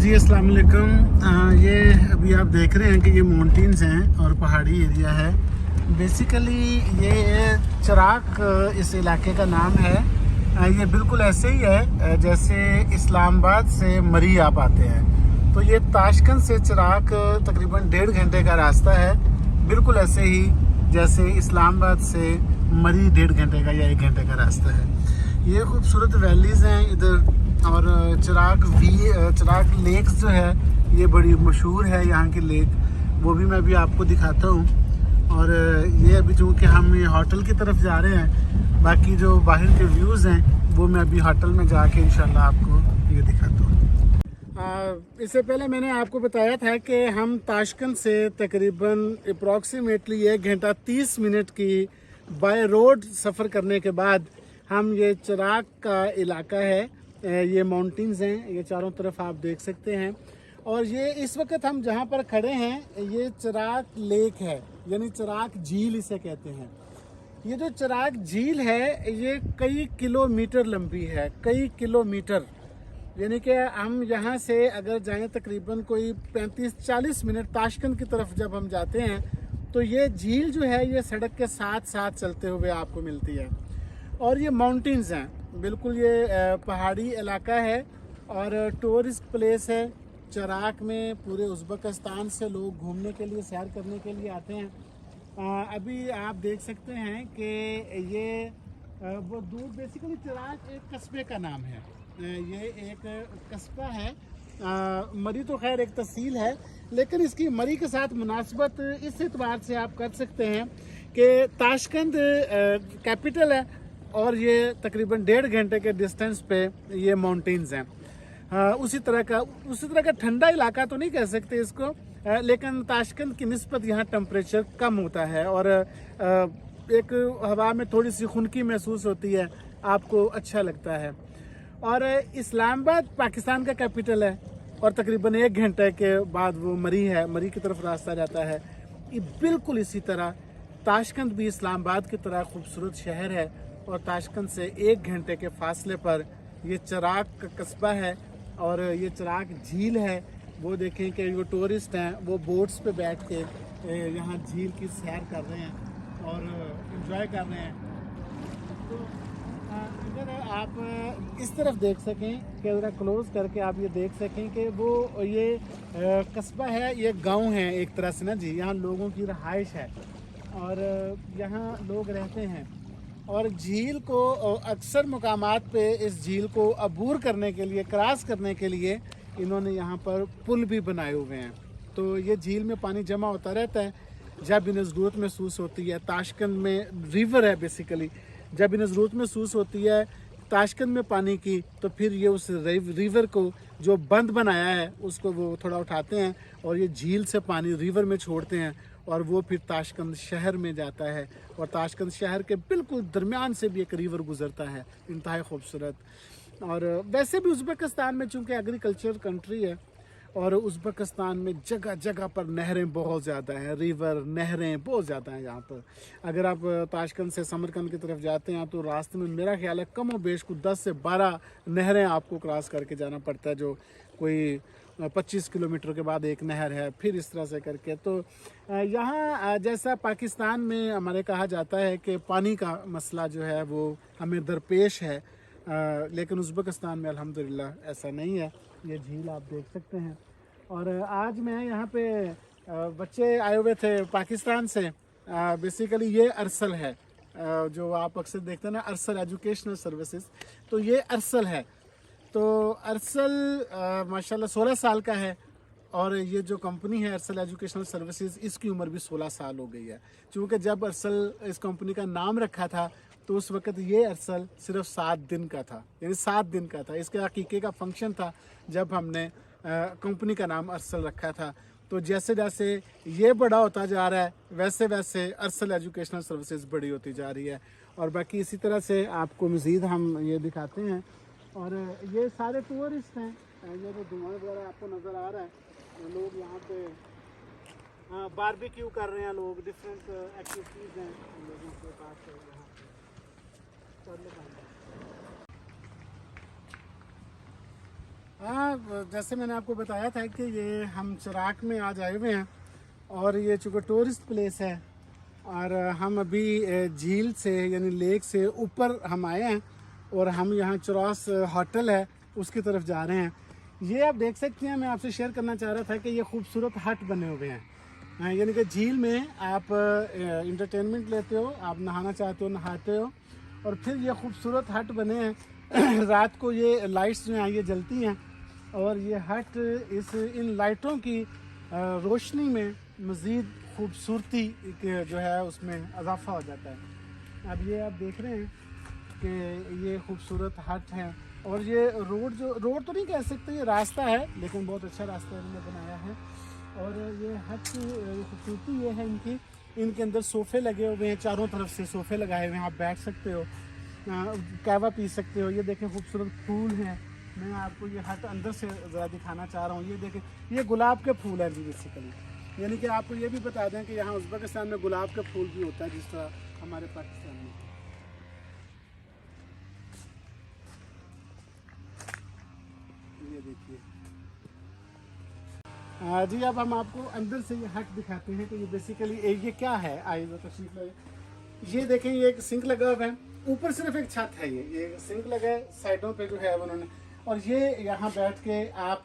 जी अस्सलाम वालेकुम। ये अभी आप देख रहे हैं कि ये माउंटेन्स हैं और पहाड़ी एरिया है। बेसिकली ये चिराग इस इलाके का नाम है। ये बिल्कुल ऐसे ही है जैसे इस्लामाबाद से मरी आप आते हैं, तो ये ताशकंद से चिराग तकरीबन 1.5 घंटे का रास्ता है। बिल्कुल ऐसे ही जैसे इस्लामाबाद से मरी 1.5 घंटे का या 1 घंटे का रास्ता है। ये खूबसूरत वैलीज़ हैं इधर, और चिराग लेक्स जो है ये बड़ी मशहूर है यहाँ की लेक, वो भी मैं अभी आपको दिखाता हूँ। और ये अभी चूँकि हम ये होटल की तरफ जा रहे हैं, बाकी जो बाहर के व्यूज़ हैं वो मैं अभी होटल में जाके इंशाल्लाह आपको ये दिखाता हूँ। इससे पहले मैंने आपको बताया था कि हम ताशकंद से तकरीबन अप्रॉक्सीमेटली 1 घंटा 30 मिनट की बाय रोड सफ़र करने के बाद हम ये चिराग का इलाका है, ये माउंटेन्स हैं, ये चारों तरफ आप देख सकते हैं। और ये इस वक्त हम जहाँ पर खड़े हैं ये चिराग लेक है, यानी चिराग झील इसे कहते हैं। ये जो चिराग झील है ये कई किलोमीटर लंबी है, कई किलोमीटर। यानी कि हम यहाँ से अगर जाएं तकरीबन कोई 35-40 मिनट ताशकंद की तरफ जब हम जाते हैं तो ये झील जो है ये सड़क के साथ साथ चलते हुए आपको मिलती है। और ये माउंटेन्स हैं, बिल्कुल ये पहाड़ी इलाका है और टूरिस्ट प्लेस है। चिराग में पूरे उज़्बेकिस्तान से लोग घूमने के लिए, सैर करने के लिए आते हैं। अभी आप देख सकते हैं कि ये वो दूर बेसिकली चिराग एक कस्बे का नाम है। ये एक कस्बा है। मरी तो खैर एक तहसील है, लेकिन इसकी मरी के साथ मुनासबत इस एतबार से आप कर सकते हैं कि ताशकंद कैपिटल है और ये तकरीबन 1.5 घंटे के डिस्टेंस पे ये माउंटेन्स हैं। उसी तरह का ठंडा इलाका तो नहीं कह सकते इसको, लेकिन ताशकंद की निस्बत यहाँ टेम्परेचर कम होता है और एक हवा में थोड़ी सी खुनकी महसूस होती है, आपको अच्छा लगता है। और इस्लामाबाद पाकिस्तान का कैपिटल है और तकरीबन 1 घंटे के बाद वो मरी है, मरी की तरफ रास्ता जाता है। ये बिल्कुल इसी तरह ताशकंद भी इस्लामाबाद की तरह खूबसूरत शहर है और ताशकंद से 1 घंटे के फासले पर ये चिराग का कस्बा है और ये चिराग झील है। वो देखें कि जो टूरिस्ट हैं वो बोट्स पे बैठ के यहाँ झील की सैर कर रहे हैं और एंजॉय कर रहे हैं। तो अगर आप इस तरफ देख सकें कि ज़रा क्लोज करके आप ये देख सकें कि वो ये कस्बा है, ये गांव है एक तरह से ना जी, यहाँ लोगों की रहाइश है और यहाँ लोग रहते हैं। और झील को अक्सर मुकामात पे इस झील को अबूर करने के लिए, क्रॉस करने के लिए इन्होंने यहाँ पर पुल भी बनाए हुए हैं। तो ये झील में पानी जमा होता रहता है जब इन्हें ज़रूरत महसूस होती है। ताशकंद में रिवर है बेसिकली, जब इन्हें ज़रूरत महसूस होती है ताशकंद में पानी की तो फिर ये उस रिवर को जो बंद बनाया है उसको वो थोड़ा उठाते हैं और ये झील से पानी रिवर में छोड़ते हैं और वो फिर ताशकंद शहर में जाता है। और ताशकंद शहर के बिल्कुल दरमियान से भी एक रिवर गुजरता है, इंतहाई खूबसूरत। और वैसे भी उज़्बेकिस्तान में चूँकि एग्रीकल्चर कंट्री है और उज़्बेकिस्तान में जगह जगह पर नहरें बहुत ज़्यादा हैं, रिवर नहरें बहुत ज़्यादा हैं यहाँ पर। अगर आप ताशकंद से समरकंद की तरफ जाते हैं तो रास्ते में मेरा ख्याल है कम व बेश को 10 से 12 नहरें आपको क्रॉस करके जाना पड़ता है, जो कोई 25 किलोमीटर के बाद एक नहर है, फिर इस तरह से करके। तो यहाँ जैसा पाकिस्तान में हमारे कहा जाता है कि पानी का मसला जो है वो हमें दरपेश है, लेकिन उज़्बेकिस्तान में अल्हम्दुलिल्लाह ऐसा नहीं है। ये झील आप देख सकते हैं। और आज मैं यहाँ पे बच्चे आए हुए थे पाकिस्तान से। बेसिकली ये अरसल है, जो आप अक्सर देखते हैं ना, अरसल एजुकेशनल सर्विसेज, तो ये अरसल है। तो अरसल माशाल्लाह 16 साल का है और ये जो कंपनी है अरसल एजुकेशनल सर्विसेज, इसकी उम्र भी 16 साल हो गई है। चूँकि जब अरसल इस कंपनी का नाम रखा था तो उस वक्त ये अरसल सिर्फ 7 दिन का था, यानी 7 दिन का था। इसके अकीके का फंक्शन था जब हमने कंपनी का नाम अरसल रखा था। तो जैसे जैसे ये बड़ा होता जा रहा है वैसे वैसे अरसल एजुकेशनल सर्विसेज बड़ी होती जा रही है। और बाकी इसी तरह से आपको मज़ीद हम ये दिखाते हैं। और ये सारे टूरिस्ट हैं, ये जो धुआं वगैरह आपको नज़र आ रहा है, लोग यहाँ पे बारबेक्यू कर रहे हैं, लोग डिफरेंट एक्टिविटीज़ हैं लोगों के पास यहाँ पे। हाँ, जैसे मैंने आपको बताया था कि ये हम चिराग में आज आए हुए हैं और ये चूँकि टूरिस्ट प्लेस है और हम अभी झील से यानी लेक से ऊपर हम आए हैं और हम यहाँ चौरास होटल है उसकी तरफ जा रहे हैं। ये आप देख सकते हैं, मैं आपसे शेयर करना चाह रहा था कि ये खूबसूरत हट बने हुए हैं, यानी कि झील में आप इंटरटेनमेंट लेते हो, आप नहाना चाहते हो नहाते हो और फिर ये खूबसूरत हट बने हैं। रात को ये लाइट्स जो हैं ये जलती हैं और ये हट इन लाइटों की रोशनी में मज़ीद खूबसूरती जो है उसमें इजाफा हो जाता है। अब ये आप देख रहे हैं कि ये खूबसूरत हट है और ये रोड तो नहीं कह सकते, ये रास्ता है लेकिन बहुत अच्छा रास्ता इन्होंने बनाया है। और ये हट की खूबसूरती ये है इनके अंदर सोफ़े लगे हुए हैं, चारों तरफ से सोफ़े लगाए हुए हैं, आप बैठ सकते हो, कहवा पी सकते हो। ये देखें खूबसूरत फूल हैं, मैं आपको ये हट अंदर से ज़रा दिखाना चाह रहा हूँ। ये देखें, ये गुलाब के फूल हैं बेसिकली, यानी कि आपको ये भी बता दें कि यहाँ उज़्बेकिस्तान में गुलाब का फूल भी होता है जिस तरह हमारे पाकिस्तान में। ये देखिए जी, अब हम आपको अंदर से ये हट दिखाते हैं कि ये बेसिकली ये क्या है। आइए तशरीफ लाइए। ये देखें, ये एक सिंक लगा हुआ है, ऊपर सिर्फ एक छत है, ये सिंक लगा है, साइडों पे जो है उन्होंने, और ये यहाँ बैठ के आप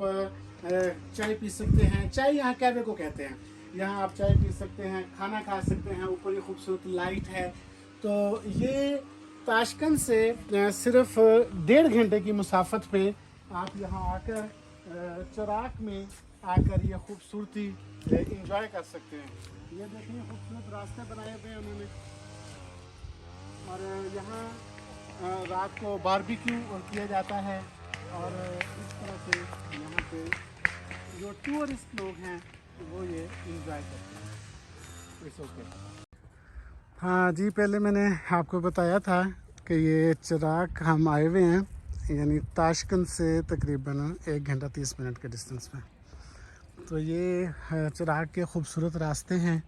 चाय पी सकते हैं। चाय यहाँ कैफे को कहते हैं, यहाँ आप चाय पी सकते हैं, खाना खा सकते हैं। ऊपर ये खूबसूरत लाइट है। तो ये ताशकंद से सिर्फ 1.5 घंटे की मुसाफत पे आप यहाँ आकर चिराग में आकर ये खूबसूरती इंजॉय कर सकते हैं। ये देखिए खूबसूरत रास्ते बनाए हुए हैं उन्होंने और यहाँ रात को बारबेक्यू किया जाता है और इस तरह से यहाँ पे जो टूरिस्ट लोग हैं वो ये इंजॉय करते हैं। It's okay. हाँ जी, पहले मैंने आपको बताया था कि ये चिराग हम आए हुए हैं, यानी ताशकंद से तकरीबन 1 घंटा 30 मिनट के डिस्टेंस में। तो ये चिराग के खूबसूरत रास्ते हैं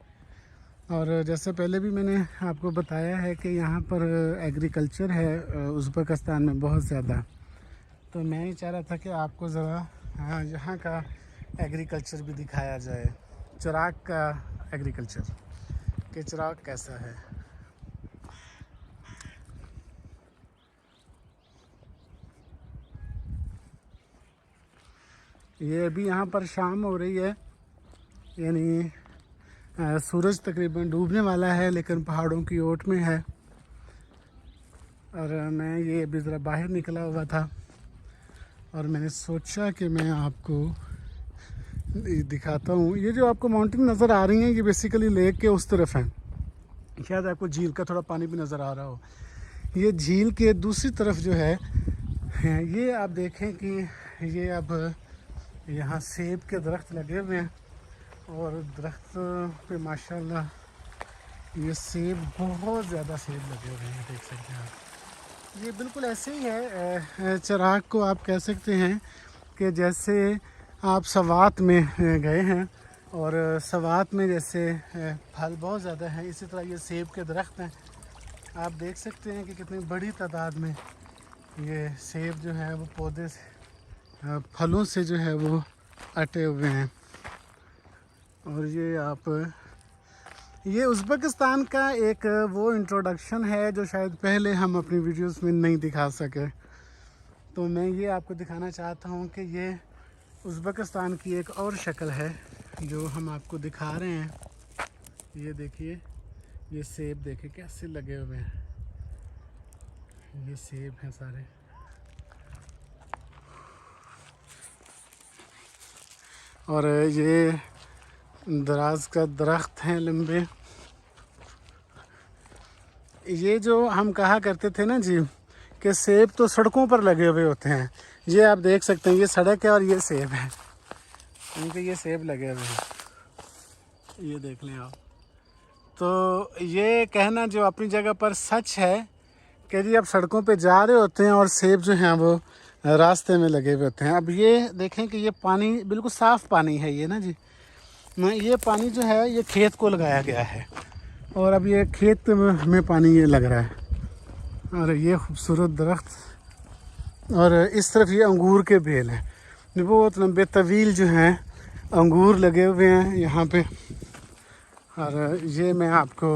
और जैसे पहले भी मैंने आपको बताया है कि यहाँ पर एग्रीकल्चर है उज़्बेकिस्तान में बहुत ज़्यादा। तो मैं ही चाह रहा था कि आपको ज़रा यहाँ का एग्रीकल्चर भी दिखाया जाए, चिराग का एग्रीकल्चर कि चिराग कैसा है। ये अभी यहाँ पर शाम हो रही है, यानी सूरज तकरीबन डूबने वाला है लेकिन पहाड़ों की ओट में है। और मैं ये अभी ज़रा बाहर निकला हुआ था और मैंने सोचा कि मैं आपको दिखाता हूँ। ये जो आपको माउंटेन नज़र आ रही हैं ये बेसिकली लेक के उस तरफ हैं, शायद आपको झील का थोड़ा पानी भी नज़र आ रहा हो। ये झील के दूसरी तरफ जो है ये आप देखें कि ये अब यहाँ सेब के दरख्त लगे हुए हैं और दरख्त पे माशाल्लाह ये सेब, बहुत ज़्यादा सेब लगे हुए हैं, देख सकते हैं आप। ये बिल्कुल ऐसे ही है, चिराग को आप कह सकते हैं कि जैसे आप सवात में गए हैं और सवात में जैसे फल बहुत ज़्यादा हैं, इसी तरह ये सेब के दरख्त हैं। आप देख सकते हैं कि कितनी बड़ी तादाद में ये सेब जो है वो पौधे से फलों से जो है वो अटे हुए हैं। और ये उज़्बेकिस्तान का एक वो इंट्रोडक्शन है जो शायद पहले हम अपनी वीडियोस में नहीं दिखा सके। तो मैं ये आपको दिखाना चाहता हूँ कि ये उज़्बेकिस्तान की एक और शक्ल है जो हम आपको दिखा रहे हैं। ये देखिए, ये सेब देखिए कैसे लगे हुए हैं, ये सेब हैं सारे। और ये दराज का दरख्त हैं लंबे। ये जो हम कहा करते थे ना जी कि सेब तो सड़कों पर लगे हुए होते हैं, ये आप देख सकते हैं, ये सड़क है और ये सेब है, क्योंकि ये सेब लगे हुए हैं, ये देख लें आप। तो ये कहना जो अपनी जगह पर सच है कि जी आप सड़कों पे जा रहे होते हैं और सेब जो हैं वो रास्ते में लगे हुए होते हैं। अब ये देखें कि ये पानी बिल्कुल साफ़ पानी है ये ना जी, ये पानी जो है ये खेत को लगाया गया है और अब ये खेत में पानी ये लग रहा है। और ये खूबसूरत दरख्त और इस तरफ ये अंगूर के बेल हैं। बहुत लंबे तवील जो हैं अंगूर लगे हुए हैं यहाँ पे। और ये मैं आपको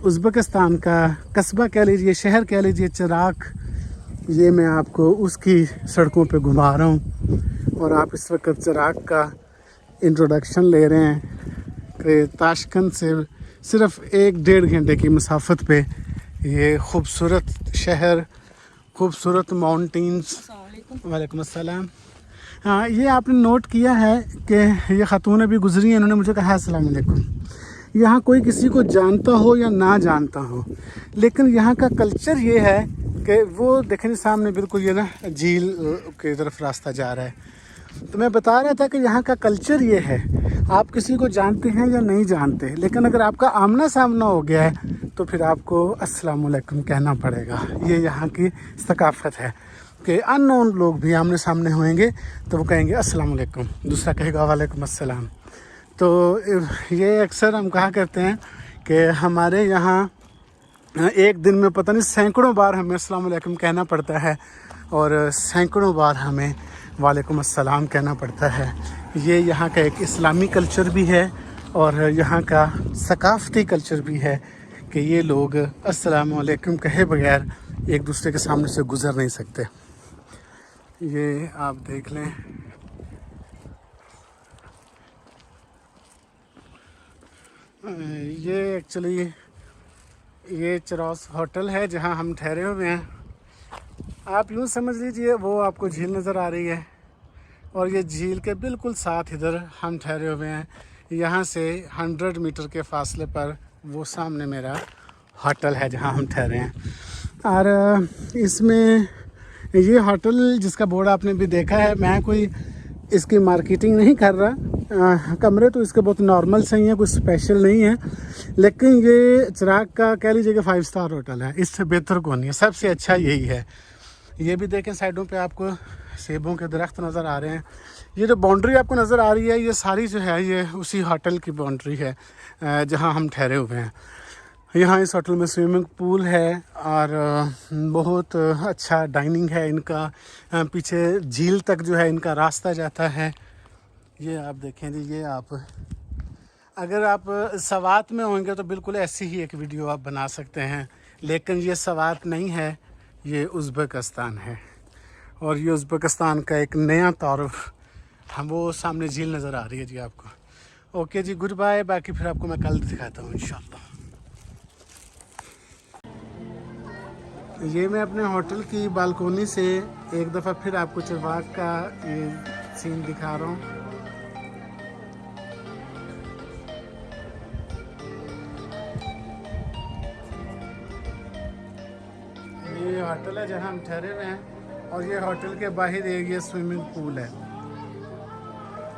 उज़्बेकिस्तान का कस्बा कह लीजिए, शहर कह लीजिए, चिराग, ये मैं आपको उसकी सड़कों पे घुमा रहा हूँ। और आप इस वक्त चिराग का इंट्रोडक्शन ले रहे हैं कि ताशकंद से सिर्फ़ 1-1.5 घंटे की मसाफत पे ये खूबसूरत शहर, खूबसूरत माउंटेन्स। वालेकुम अस्सलाम। हाँ, ये आपने नोट किया है कि ये ख़ातून अभी गुज़री हैं, इन्होंने मुझे कहा अस्सलाम वालेकुम। यहाँ कोई किसी को जानता हो या ना जानता हो, लेकिन यहाँ का कल्चर ये है कि वो देखें सामने बिल्कुल ये ना झील की तरफ रास्ता जा रहा है। तो मैं बता रहा था कि यहाँ का कल्चर ये है, आप किसी को जानते हैं या नहीं जानते, लेकिन अगर आपका आमना सामना हो गया है तो फिर आपको अस्सलाम वालेकुम कहना पड़ेगा। ये यहाँ की सकाफ़त है कि अननोन लोग भी आमने सामने होंगे तो वो कहेंगे अस्सलाम वालेकुम, दूसरा कहेगा वालेकुम अस्सलाम। तो ये अक्सर हम कहा करते हैं कि हमारे यहाँ एक दिन में पता नहीं सैकड़ों बार हमें अस्सलाम वालेकुम कहना पड़ता है और सैकड़ों बार हमें वालेकुम अस्सलाम कहना पड़ता है। ये यहाँ का एक इस्लामी कल्चर भी है और यहाँ का सकाफ़ती कल्चर भी है कि ये लोग अस्सलाम वालेकुम कहे बगैर एक दूसरे के सामने से गुज़र नहीं सकते। ये आप देख लें, ये एक्चुअली ये चरौस होटल है जहाँ हम ठहरे हुए हैं। आप यूँ समझ लीजिए वो आपको झील नज़र आ रही है और ये झील के बिल्कुल साथ इधर हम ठहरे हुए हैं। यहाँ से 100 मीटर के फासले पर वो सामने मेरा होटल है जहाँ हम ठहरे हैं। और इसमें ये होटल जिसका बोर्ड आपने भी देखा है, मैं कोई इसकी मार्केटिंग नहीं कर रहा, कमरे तो इसके बहुत नॉर्मल से ही हैं, कुछ स्पेशल नहीं है, लेकिन ये चिराग का कह लीजिए कि 5 स्टार होटल है, इससे बेहतर कौन नहीं है, सबसे अच्छा यही है। ये भी देखें साइडों पे आपको सेबों के दरख्त नज़र आ रहे हैं। ये जो बाउंड्री आपको नज़र आ रही है ये सारी जो है ये उसी होटल की बाउंड्री है जहाँ हम ठहरे हुए हैं। यहाँ इस होटल में स्विमिंग पूल है और बहुत अच्छा डाइनिंग है इनका। पीछे झील तक जो है इनका रास्ता जाता है। ये आप देखें जी, ये आप अगर आप सवात में होंगे तो बिल्कुल ऐसी ही एक वीडियो आप बना सकते हैं, लेकिन ये सवात नहीं है, ये उज़्बेकिस्तान है और ये उज़्बेकिस्तान का एक नया तारुफ हम वो सामने झील नज़र आ रही है जी आपको। ओके जी, गुड बाय। बाकी फिर आपको मैं कल दिखाता हूँ इंशाल्लाह। ये मैं अपने होटल की बालकोनी से एक दफ़ा फिर आपको चिराग का ये सीन दिखा रहा हूँ। ये होटल है जहाँ हम ठहरे हुए हैं और ये होटल के बाहर ये स्विमिंग पूल है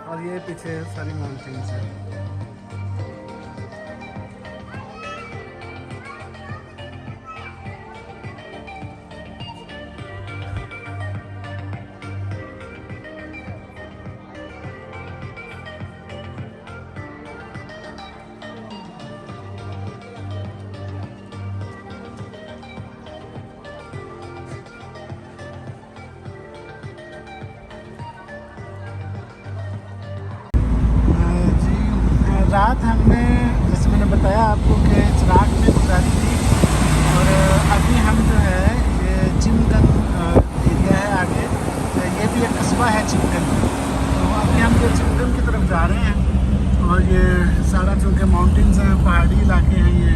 और ये पीछे सारी माउंटेन्स हैं। रात हमने जैसे मैंने बताया आपको कि चिराग में गुजारी थी और अभी हम जो है ये चिमगन एरिया है आगे, ये भी एक कस्बा है चिमगन। तो अभी हम जो चिमगन की तरफ जा रहे हैं और ये सारा चूँकि माउंटेन्स हैं, पहाड़ी इलाके हैं ये,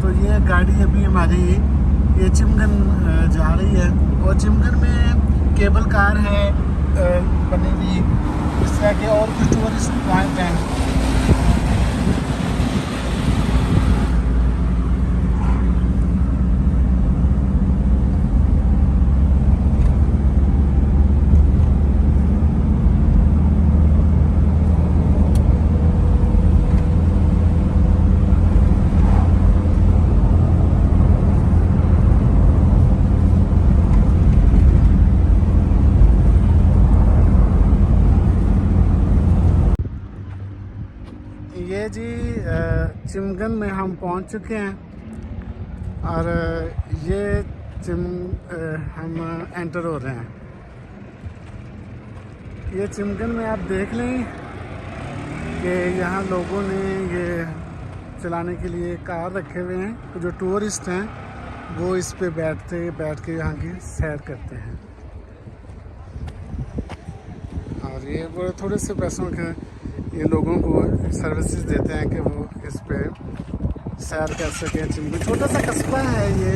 तो ये गाड़ी अभी हमारी ये चिमगन जा रही है और चिमगन में केबल कार है बनी हुई, इस तरह के और कुछ टूरिस्ट पॉइंट हैं। ये जी चिमगन में हम पहुंच चुके हैं और ये हम एंटर हो रहे हैं। ये चिमगन में आप देख लें कि यहाँ लोगों ने ये चलाने के लिए कार रखे हुए हैं, तो जो टूरिस्ट हैं वो इस पे बैठ के यहाँ की सैर करते हैं। और ये वो थोड़े से पैसों के ये लोगों को सर्विसेज देते हैं कि वो इस पे सैर कर सकें। चिमगन छोटा सा कस्बा है ये,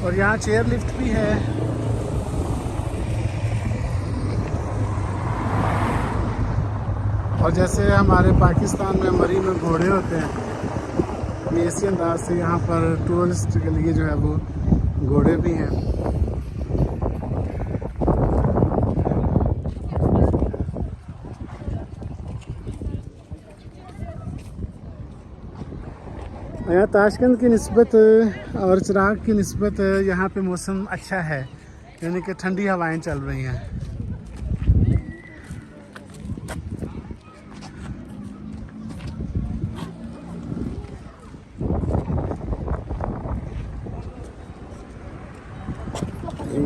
और यहाँ चेयर लिफ्ट भी है। और जैसे हमारे पाकिस्तान में मरी में घोड़े होते हैं, ये इसी अंदाज से यहाँ पर टूरिस्ट के लिए जो है वो घोड़े भी हैं। यहाँ ताशकंद की निस्बत और चिराग की निस्बत यहाँ पे मौसम अच्छा है, यानी कि ठंडी हवाएं चल रही हैं।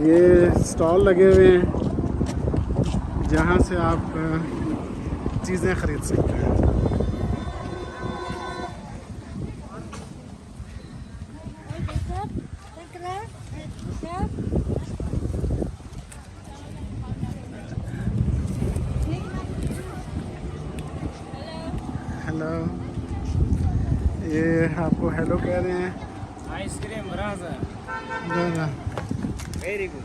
ये स्टॉल लगे हुए हैं जहाँ से आप चीज़ें ख़रीद सकते हैं। हेलो, ये आपको हेलो कह रहे हैं। आइसक्रीम राजा वेरी गुड।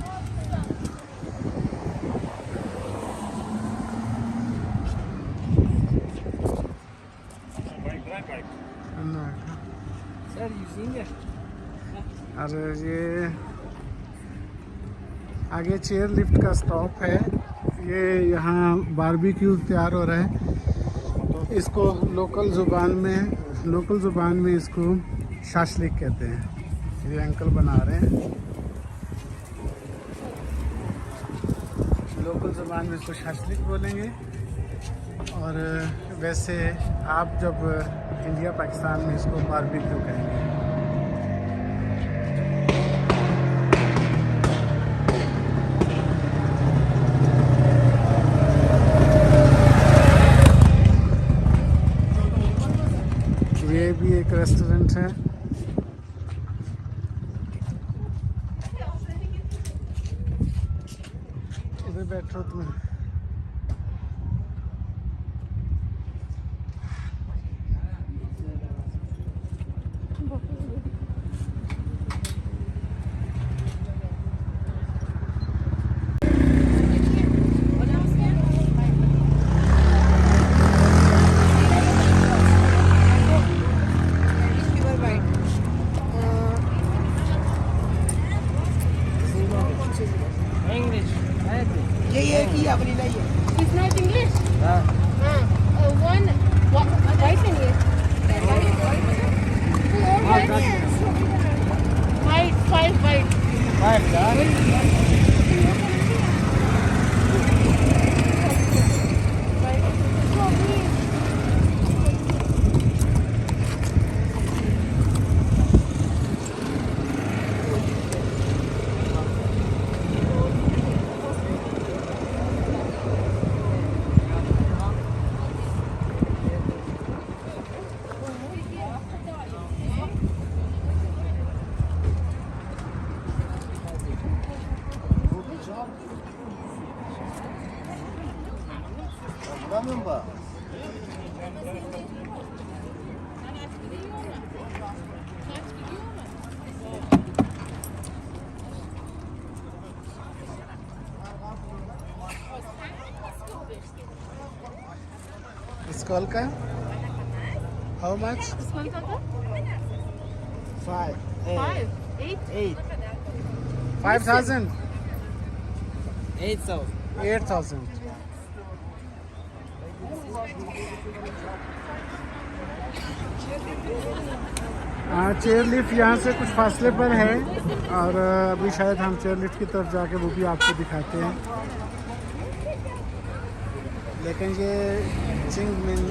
सर और ये आगे चेयर लिफ्ट का स्टॉप है। ये यहाँ बारबेक्यू तैयार हो रहा है, तो इसको लोकल ज़ुबान में इसको शाशलिक कहते हैं। ये अंकल बना रहे हैं, लोकल ज़ुबान में इसको शाशलिक बोलेंगे। और वैसे आप जब इंडिया पाकिस्तान में इसको बारबेक्यू कहेंगे। ये भी एक रेस्टोरेंट है। इधर बैठो तुम। ये की अपनी नहीं है। It's not English? हाँ। One white and yes. Five white. Five यार। स्कॉल का हाउ मच? This one का 5 5, 8. 5,000 8,000 8,000। चेयर लिफ्ट यहाँ से कुछ फासले पर है, और अभी शायद हम चेयर लिफ्ट की तरफ जाके वो भी आपको दिखाते हैं। लेकिन ये चिंगमिन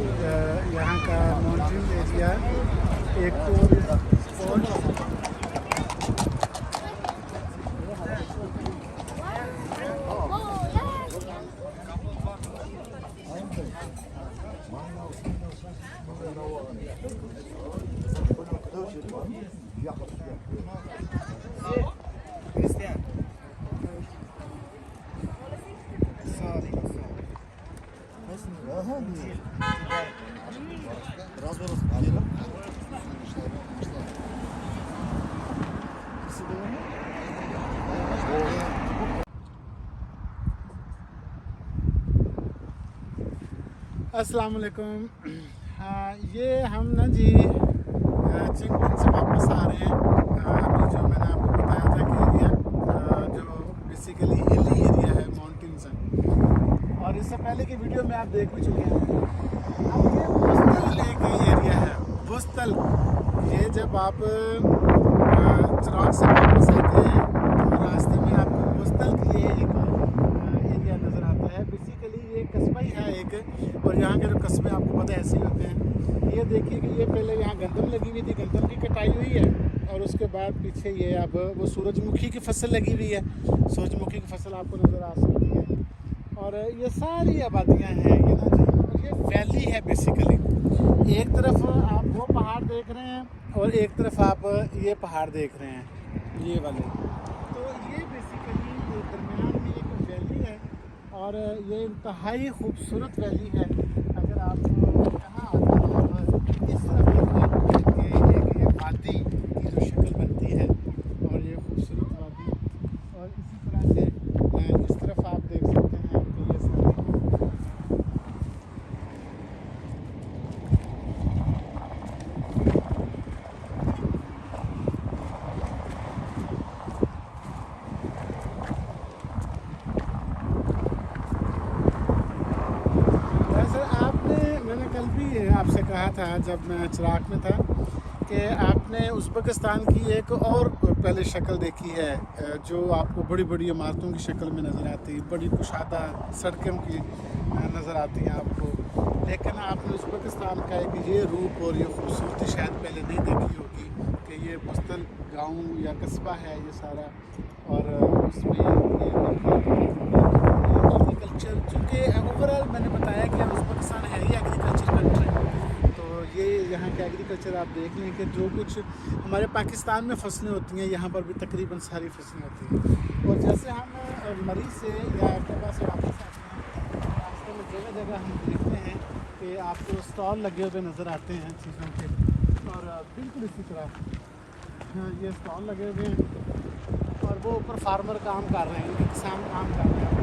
यहाँ का माउंटेन एरिया एक टूरिस्ट स्पॉट Cristiano. Sorry. अस्सलाम वालेकुम। हाँ, ये हम ना जी चिंगमन से वापस आ रहे हैं। अभी जो मैंने आपको बताया था कि एरिया जो बेसिकली हिली एरिया है, माउंटेन्स है, और इससे पहले की वीडियो में आप देख भी चुके हैं। अब ये बुस्तल एक एरिया है, बुस्तल। ये जब आप चिराग से वापस आते हैं तो रास्ते में आपको बुस्तल के लिए एक एरिया नज़र आता है। बेसिकली ये कस्बा ही है एक, और यहाँ के जो कस्बे आपको पता है ऐसे ही होते हैं। ये देखिए कि ये पहले यहाँ गंदम लगी हुई थी, गंदम की कटाई हुई है, और उसके बाद पीछे ये अब वो सूरजमुखी की फसल लगी हुई है। सूरजमुखी की फसल आपको नज़र आ सकती है, और ये सारी आबादियाँ हैं ये ना जी। और ये वैली है बेसिकली। एक तरफ आप वो पहाड़ देख रहे हैं और एक तरफ आप ये पहाड़ देख रहे हैं, ये वाले। तो ये बेसिकली दरमियान में एक वैली है, और ये इंतहाई खूबसूरत वैली है। अगर आप यहाँ आते हैं इस तरफ देखें कि ये वादी की जो शक्ल बनती है, और ये खूबसूरत वादी, और इसी तरह से इस तरफ आप देख सकते हैं कि ये सारी आपसे कहा था जब मैं चिराग में था कि आपने उज़्बेकिस्तान की एक और पहले शक्ल देखी है, जो आपको बड़ी बड़ी इमारतों की शक्ल में नज़र आती है, बड़ी कुशादा सड़कों की नज़र आती हैं आपको। लेकिन आपने उज़्बेकिस्तान का एक ये रूप और ये खूबसूरती शायद पहले नहीं देखी होगी कि ये बुस्तल गाँव या कस्बा है ये सारा, और उसमें एग्रीकल्चर, चूँकि ओवरऑल मैंने बताया कि उज़्बेकिस्तान है ही एग्रीकल्चर कंट्री। तो ये यहाँ के एग्रीकल्चर आप देख लें कि जो कुछ हमारे पाकिस्तान में फसलें होती हैं, यहाँ पर भी तकरीबन सारी फसलें होती हैं। और जैसे हम मरीज से या अकबा से वापस आते हैं, रास्ते में जगह जगह हम देखते हैं कि आपको स्टॉल लगे हुए नज़र आते हैं चीज़ों के, और बिल्कुल इसी तरह ये स्टॉल लगे हुए हैं, और वो ऊपर फार्मर काम कर रहे हैं, किसान काम कर रहे हैं।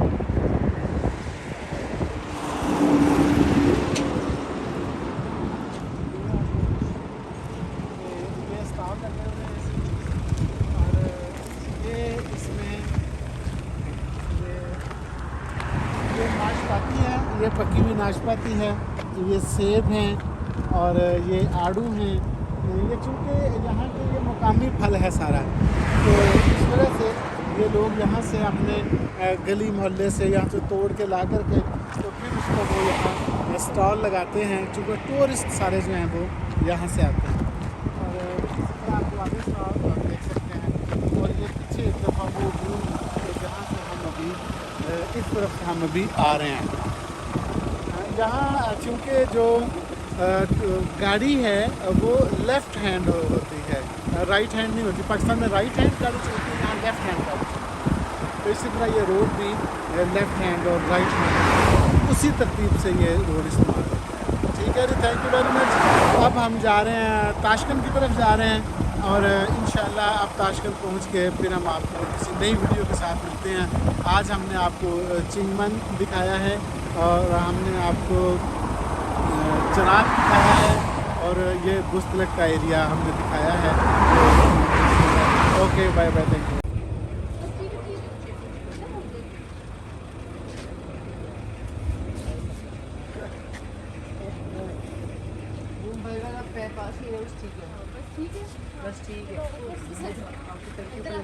ये स्टॉल लगे हुए हैं, और ये इसमें ये नाशपाती है, ये पकी हुई नाशपाती है, ये सेब हैं, और ये आड़ू हैं। ये चूँकि यहाँ के ये मुकामी फल है सारा, तो इस वजह से ये लोग यहाँ से अपने गली मोहल्ले से यहाँ से तोड़ के ला कर के तो फिर उसको वो यहाँ स्टॉल लगाते हैं, चूँकि टूरिस्ट सारे जो हैं वो यहाँ से आते हैं। और इसी तरह आप वाले स्टॉल आप देख सकते हैं, और ये पीछे एक दफ़ा वो व्यू जहाँ से हम अभी इस तरफ से हम अभी आ रहे हैं। यहाँ चूँकि जो गाड़ी है वो लेफ़्ट हैंड होती है, राइट हैंड नहीं होती। पाकिस्तान में राइट हैंड गाड़ी चलती है, यहाँ लेफ़्ट हैंड गाड़ी चलती है। तो इसी तरह ये रोड भी लेफ़्ट हैंड और राइट हैंड उसी तरतीब से ये रोड इस्तेमाल होता है। ठीक है जी, थैंक यू वेरी मच। अब हम जा रहे हैं ताशकंद की तरफ जा रहे हैं, और इंशाल्लाह अब ताशकंद पहुँच के फिर हम आपको किसी नई वीडियो के साथ मिलते हैं। आज हमने आपको चिंगमन दिखाया है, और हमने आपको चिराग दिखाया है, और ये बुस्तलक का एरिया हमने दिखाया है। Okay, bye bye, thank you. बस ठीक है। इधर